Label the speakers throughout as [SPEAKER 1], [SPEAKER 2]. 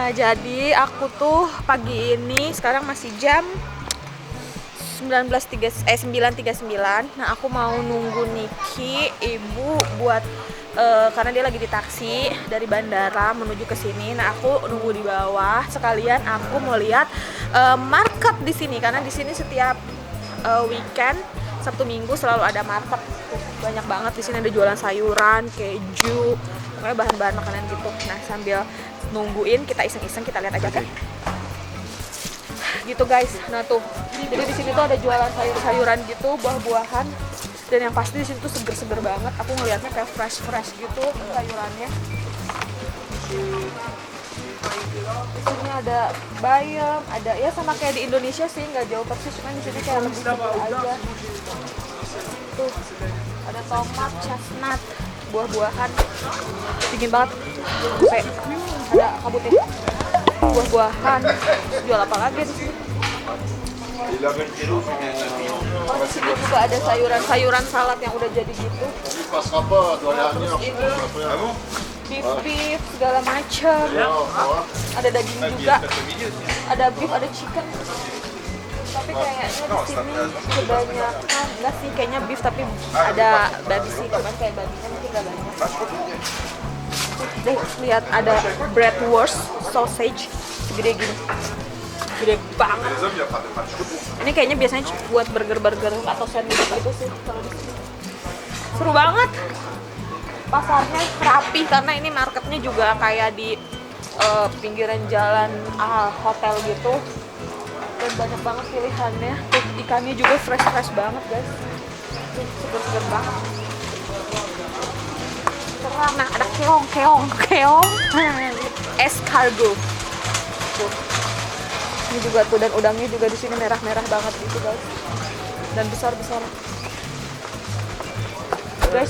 [SPEAKER 1] Jadi aku tuh pagi ini sekarang masih jam 9.39. Nah, aku mau nunggu Niki, ibu buat karena dia lagi di taksi dari bandara menuju ke sini. Nah, aku nunggu di bawah. Sekalian aku mau lihat market di sini karena di sini setiap weekend Sabtu Minggu selalu ada market. Banyak banget di sini, ada jualan sayuran, keju, pokoknya bahan-bahan makanan gitu. Nah, sambil nungguin kita iseng-iseng, kita lihat aja kan. Gitu guys. Nah tuh, jadi di sini tuh ada jualan sayur-sayuran gitu, buah-buahan, dan yang pasti di sini tuh seger-seger banget. Aku ngelihatnya kayak fresh gitu sayurannya. Di sini ada bayam, ada ya sama kayak di Indonesia sih, nggak jauh persis, cuman di sini kayak lebih seger aja. Tuh, ada tomat, chestnut, buah-buahan, dingin banget. Sampai ada kabutnya. Buah-buahan, jual apa lagi di sini? Oh, di sini juga ada sayuran salad yang udah jadi gitu. Terus ini beef segala macam. Ada daging juga. Ada beef, ada chicken. Tapi kayaknya di sini kebanyakan enggak sih, kayaknya beef tapi ada babi sih, cuman kayak babinya mungkin nggak banyak. Deh, lihat ada bratwurst sausage segede gini, gede banget. Ini kayaknya biasanya buat burger atau sandwich gitu sih kalau di sini. Seru banget. Pasarnya rapi karena ini marketnya juga kayak di pinggiran jalan hotel gitu. Dan banyak banget pilihannya. Tuh, ikannya juga fresh banget guys. Seger banget. Nah, ada keong escargot tuh. Ini juga tuh, dan udangnya juga di sini merah banget gitu guys, dan besar guys.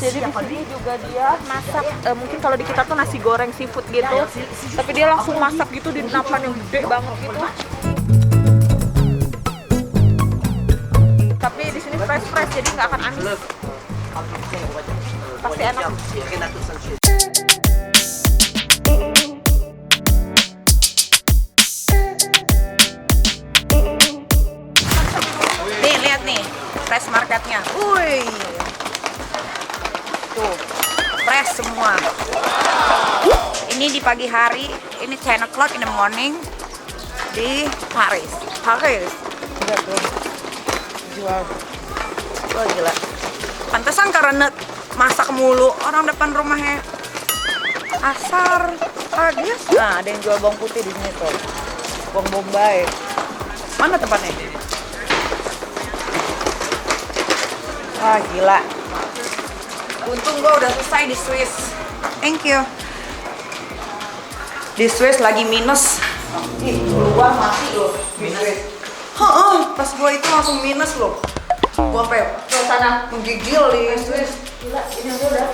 [SPEAKER 1] Jadi di sini juga dia masak, mungkin kalau di kita tuh nasi goreng seafood gitu, tapi dia langsung masak gitu di nampan yang gede banget gitu. Tapi di sini fresh jadi nggak akan amis, pasti enak. Nih, lihat nih, fresh marketnya. Wih, tuh, fresh semua. Ini di pagi hari, ini 10 o'clock in the morning di Paris. Lihat tuh, jual. Wah, gila. Pantesan karena masak mulu orang depan rumahnya asar pagi. Nah, ada yang jual bawang putih di sini tuh, bawang bombay. Mana tempatnya? Wah, gila. Untung gua udah selesai di Swiss. Thank you. Di Swiss lagi minus. Ih, keluar mati loh. Minus. Pas gua itu langsung minus loh. Gua sampai ke sana menggigil di Swiss. Gila, ini udah.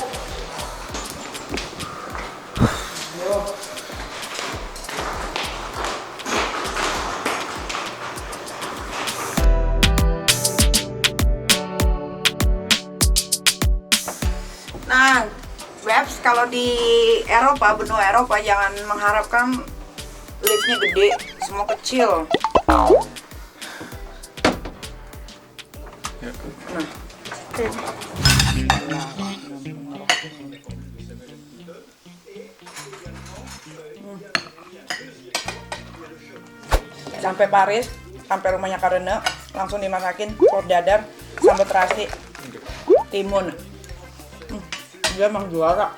[SPEAKER 1] Nah, Babs, kalau di Eropa, benua Eropa, jangan mengharapkan liftnya gede, semua kecil. Nah, sampai Paris, sampai rumahnya Karena, langsung dimasakin sop dadar, sambal terasi, timun. Dia emang juara.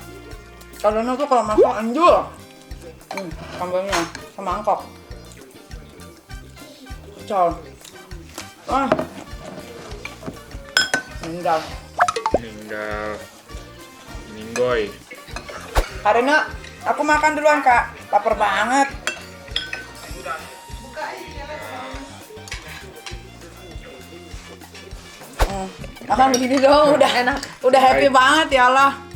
[SPEAKER 1] Karena tuh kalau masak anjur. Sambalnya sama mangkok. Kacau. Wah. Ninggoy. Karena aku makan duluan, Kak. Lapar banget. Makan begini dong, udah enak. Udah happy banget ya Allah.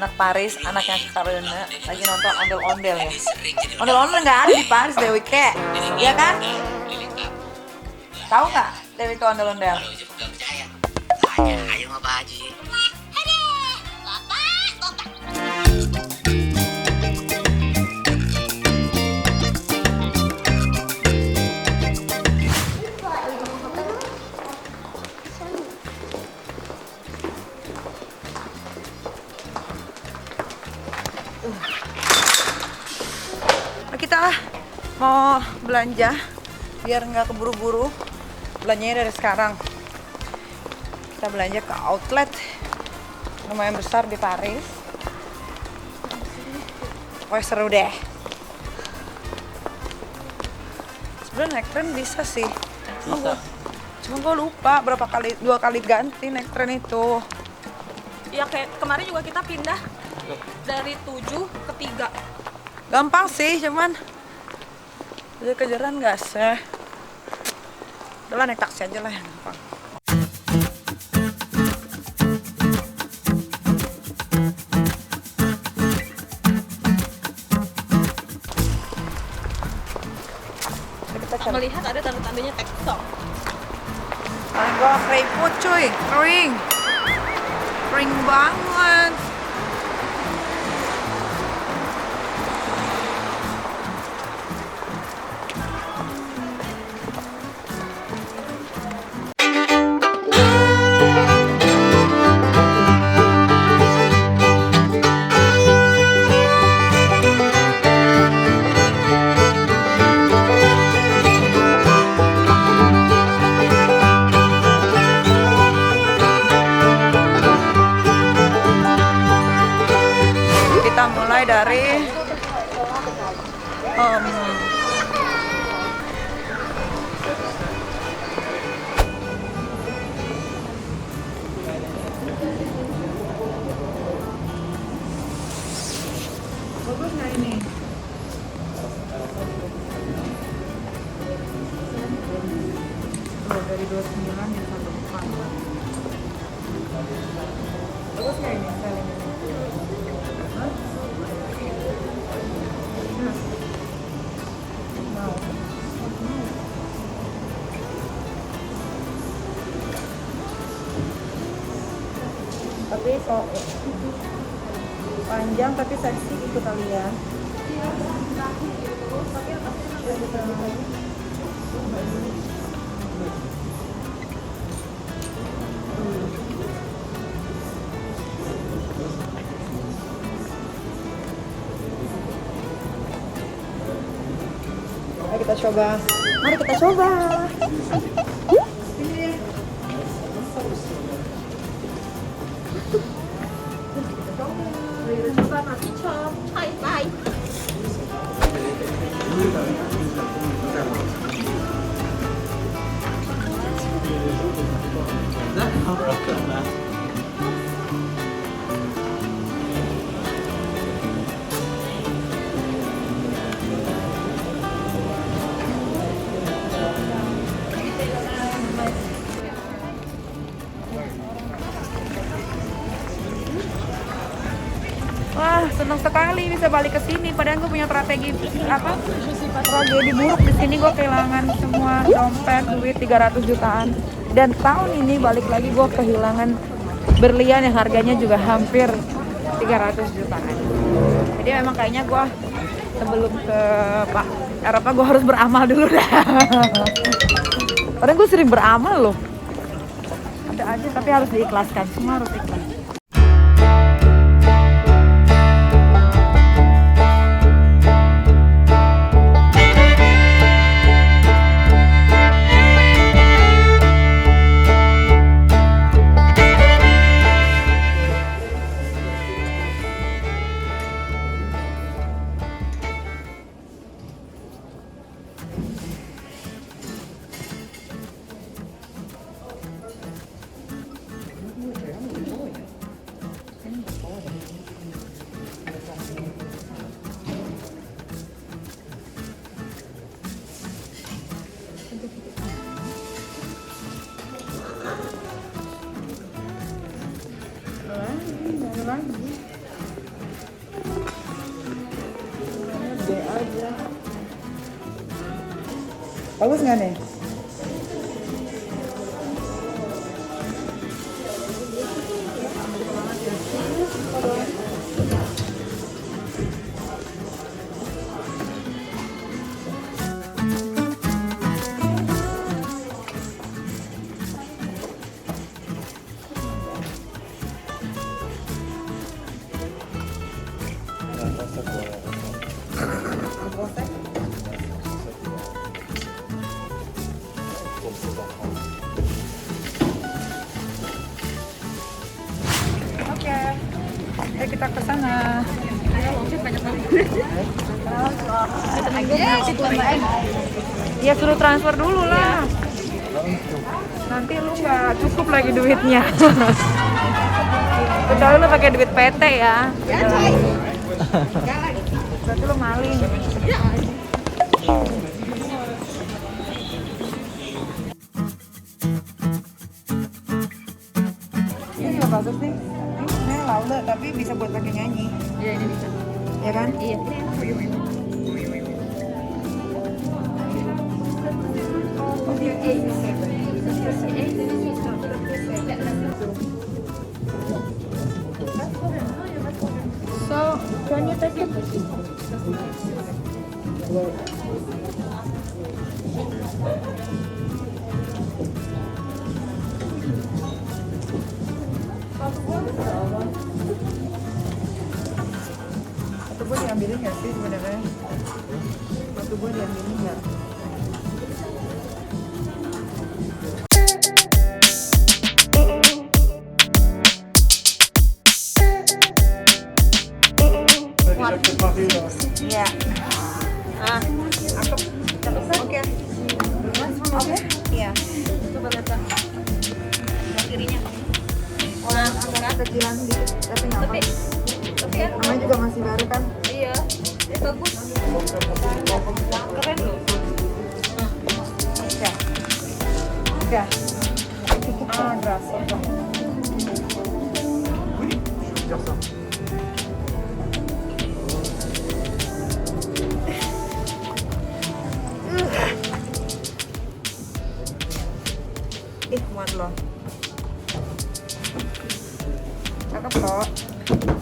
[SPEAKER 2] anak Paris, anaknya Karina lagi nonton ondel-ondel ya. Ondel-ondel nggak ada di Paris, Dewi kek, iya kan? Tahu nggak Dewi ke ondel-ondel?
[SPEAKER 3] Ayo sama Pak Haji.
[SPEAKER 2] Kita mau belanja biar nggak keburu-buru. Belanjanya dari sekarang. Kita belanja ke outlet lumayan besar di Paris. Wah seru deh. Sebenarnya naik tren bisa sih. Cuma gue lupa berapa kali, 2 kali ganti naik tren itu.
[SPEAKER 1] Ya kayak kemarin juga kita pindah dari 7 ke 3.
[SPEAKER 2] Gampang sih, cuman kejaran nggak sih. Udah lah, naik taksi aja lah yang gampang.
[SPEAKER 1] Melihat ada tanda-tandanya Texel.
[SPEAKER 2] Paling gua keriput cuy, kering. Kering banget. Kita mulai dari bagus nggak ini? Oh, dari 29 di 1 bagus nggak ini? Tapi kok panjang tapi seksi gitu kalian. Mari kita coba. Mari kita coba.
[SPEAKER 1] Bye bye.
[SPEAKER 2] Wah, senang sekali bisa balik ke sini. Padahal gue punya tragedi buruk di sini. Gue kehilangan semua dompet, duit 300 jutaan. Dan tahun ini balik lagi gue kehilangan berlian yang harganya juga hampir 300 jutaan. Jadi memang kayaknya gue sebelum ke Eropa gue harus beramal dulu dah. Padahal gue sering beramal loh. Ada aja tapi harus diikhlaskan. Semua harus ikhlas. Bagus nggak nih? Oke, ayo kita ke sana. Ya suruh transfer dulu lah. Nanti lu nggak cukup lagi duitnya. Kecuali lu pakai duit PT ya. Berarti lu maling. Ini juga bagus nih. Ini laule tapi bisa buat pakai nyanyi.
[SPEAKER 1] Iya, ini bisa.
[SPEAKER 2] Ya kan?
[SPEAKER 1] Iya.
[SPEAKER 2] So, can you take it? Satu buah diambilin nggak sih sebenarnya? Satu buah diambilin nggak? Iya.
[SPEAKER 1] Ah,
[SPEAKER 2] Oke. Oke. Iya.
[SPEAKER 1] coba lihat Bang. Sebelah kirinya.
[SPEAKER 2] Nah, agak kecilan dikit, tapi nggak apa.
[SPEAKER 1] Tapi ya,
[SPEAKER 2] Namanya juga masih baru kan?
[SPEAKER 1] iya. Ini bagus. Keren loh.
[SPEAKER 2] Oke. Oke. Ah, beras. Oke. Ih, muat loh. Cakep kok.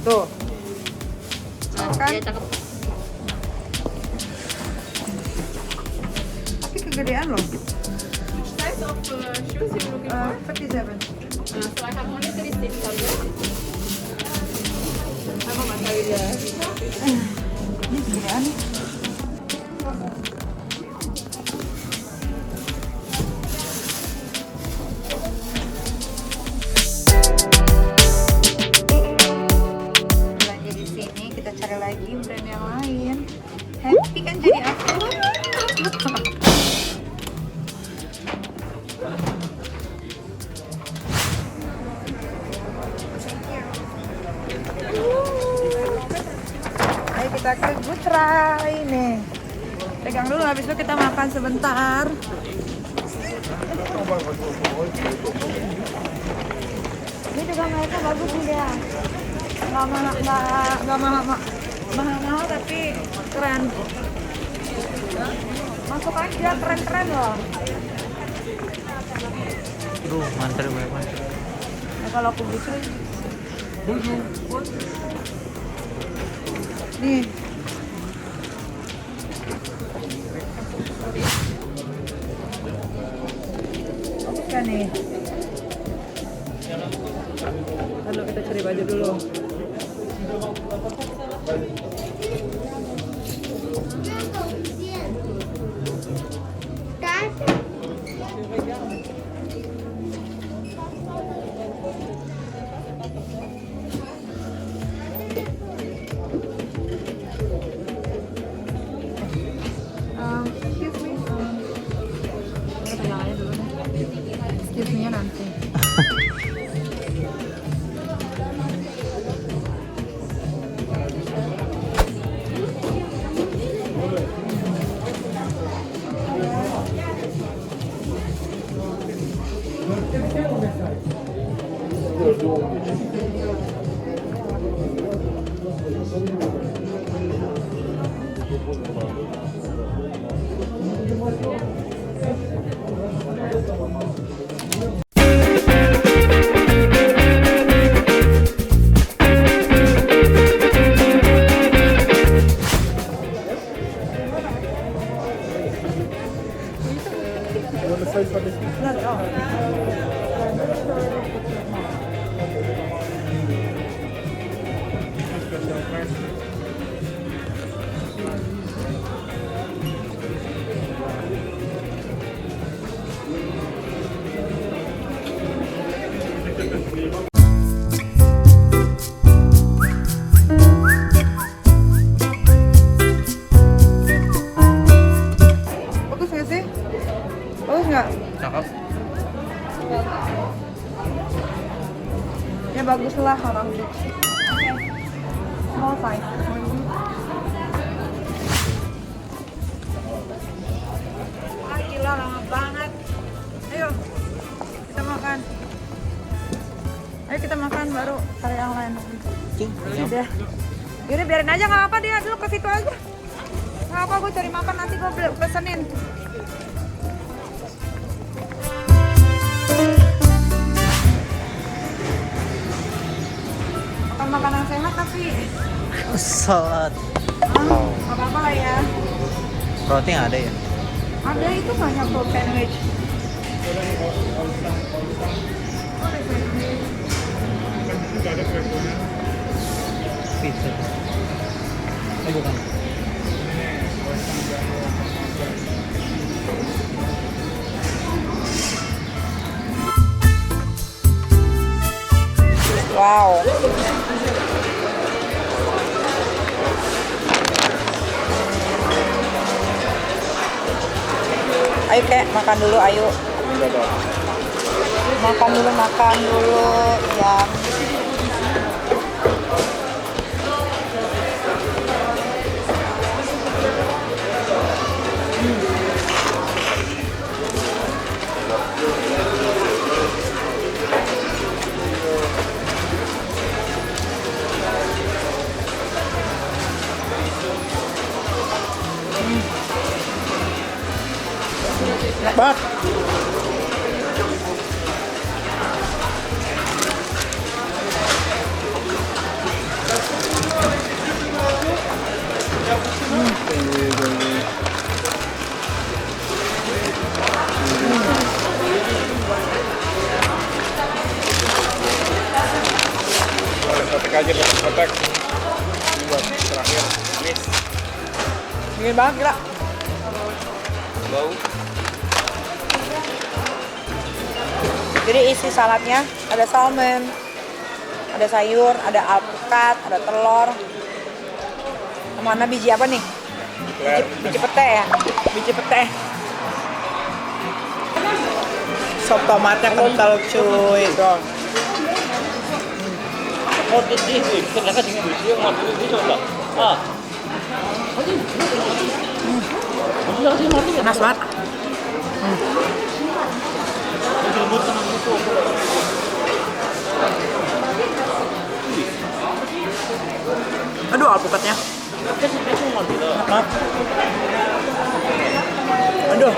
[SPEAKER 2] Tuh. Kan?
[SPEAKER 1] Iya, cakep.
[SPEAKER 2] Tapi kegedean loh.
[SPEAKER 1] Size of shoes you looking
[SPEAKER 2] 37.
[SPEAKER 1] So I have only 36 Sama Mas Aida.
[SPEAKER 2] Ini kegedean nih. Belanja di sini, kita cari lagi brand yang lain. Happy kan jadi aku. Ayo kita ke Good Try nih. Pegang dulu, habis itu kita makan sebentar. Ini juga mereka bagus nih dia. Nggak mahal tapi keren. Masuk aja, keren-keren loh.
[SPEAKER 3] Aduh, mantap banget.
[SPEAKER 2] Nah, kalau aku gitu nih. Bagus kan nih? Lalu kita cari baju dulu. Excuse me. Kita pegang aja dulu nih. Excuse me-nya nanti. Inilah orang Gucci. Small size. Ah, gila lama banget. Ayo, kita makan. Ayo kita makan baru cari yang lain. Udah. Yaudah biarin aja, nggak apa dia dulu ke situ aja. Nggak apa, gue cari makan nanti gue pesenin. Makan makanan sehat tapi
[SPEAKER 3] Salad.
[SPEAKER 2] nggak apa-apa lah ya.
[SPEAKER 3] Roti nggak ada ya?
[SPEAKER 2] Ada itu banyak tuh sandwich.
[SPEAKER 3] Pizza. Oh bukan.
[SPEAKER 2] Wow. Ayo kek, makan dulu, ayo. Makan dulu, ya. Enak banget.
[SPEAKER 4] Kotek aja, kotek. Ini buat terakhir, manis.
[SPEAKER 2] Dingin banget gila.
[SPEAKER 4] Bau.
[SPEAKER 2] Jadi isi saladnya ada salmon, ada sayur, ada alpukat, ada telur. Mana biji apa nih? Biji pete ya? Biji pete. Sop tomatnya kental cuy.
[SPEAKER 4] Oh, ini ternyata di sini yang mati ini coba. Ah.
[SPEAKER 2] Panas banget. Aduh, alpukatnya. Maaf. Aduh.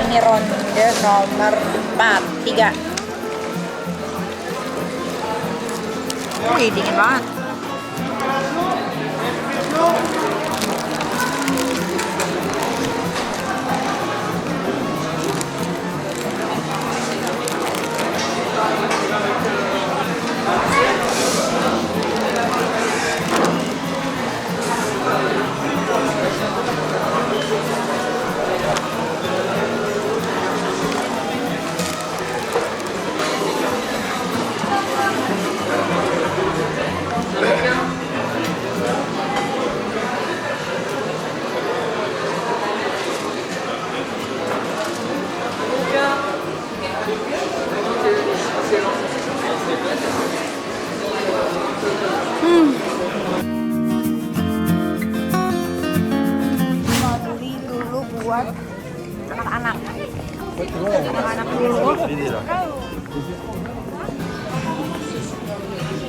[SPEAKER 2] Ini ronde nomor 3. Wih, dingin banget. Mau beli dulu buat anak-anak. Anak-anak dulu.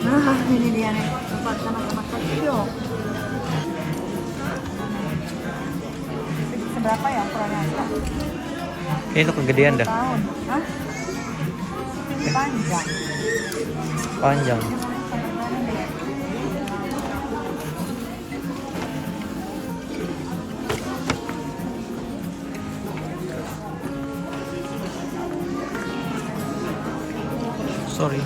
[SPEAKER 2] Nah, ini dia nih tempat anak-anak kecil. Seberapa ya ukurannya?
[SPEAKER 3] Ini untuk kegedean dah.
[SPEAKER 2] Tahun. Hah? Panjang.
[SPEAKER 3] Panjang. Sorry.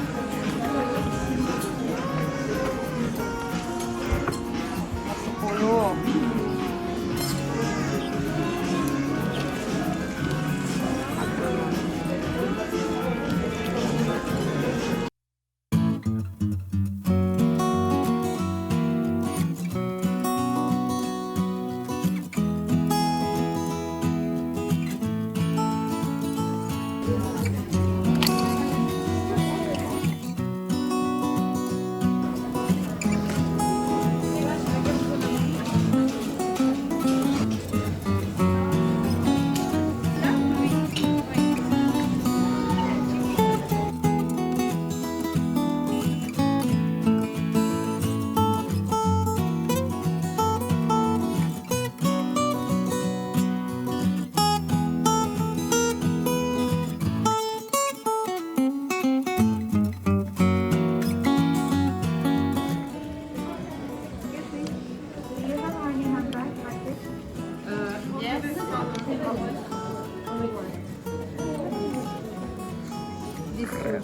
[SPEAKER 3] Keren.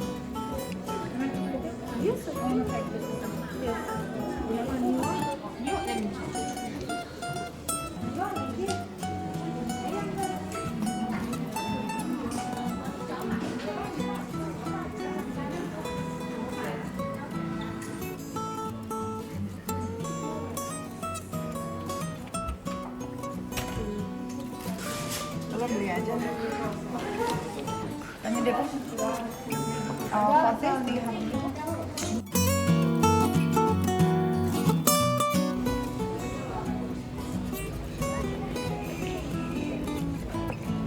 [SPEAKER 2] Coba beli aja. Tanya dia kan. Oh, pasti.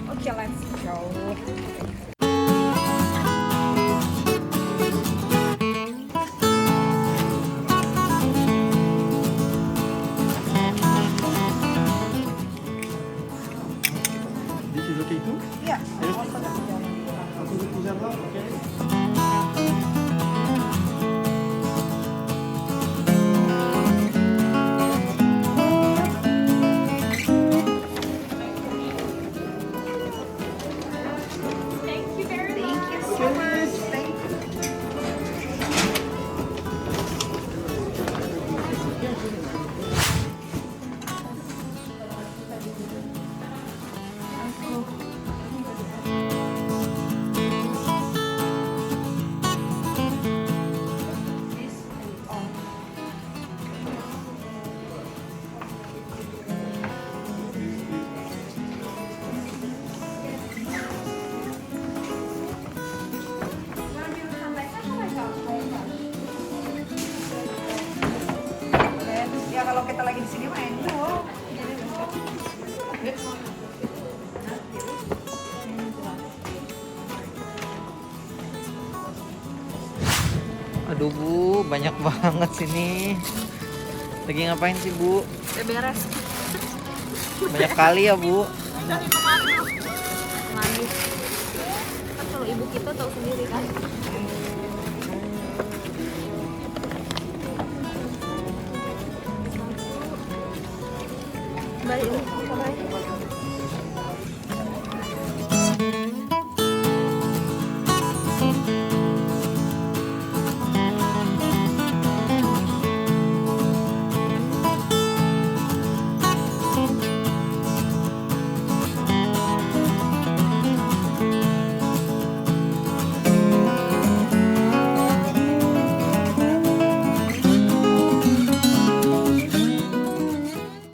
[SPEAKER 2] Okay, let's go.
[SPEAKER 4] This is okay too?
[SPEAKER 2] Yeah.
[SPEAKER 4] Okay.
[SPEAKER 1] Thank you very
[SPEAKER 2] Thank you so much. Thank you. Ya kalau kita lagi di sini main tuh.
[SPEAKER 3] Aduh Bu, banyak banget sini. Lagi ngapain sih Bu?
[SPEAKER 1] Udah beres.
[SPEAKER 3] Banyak kali ya Bu.
[SPEAKER 1] Lagi. Kan kalau ibu kita tahu sendiri kan. Balik ini,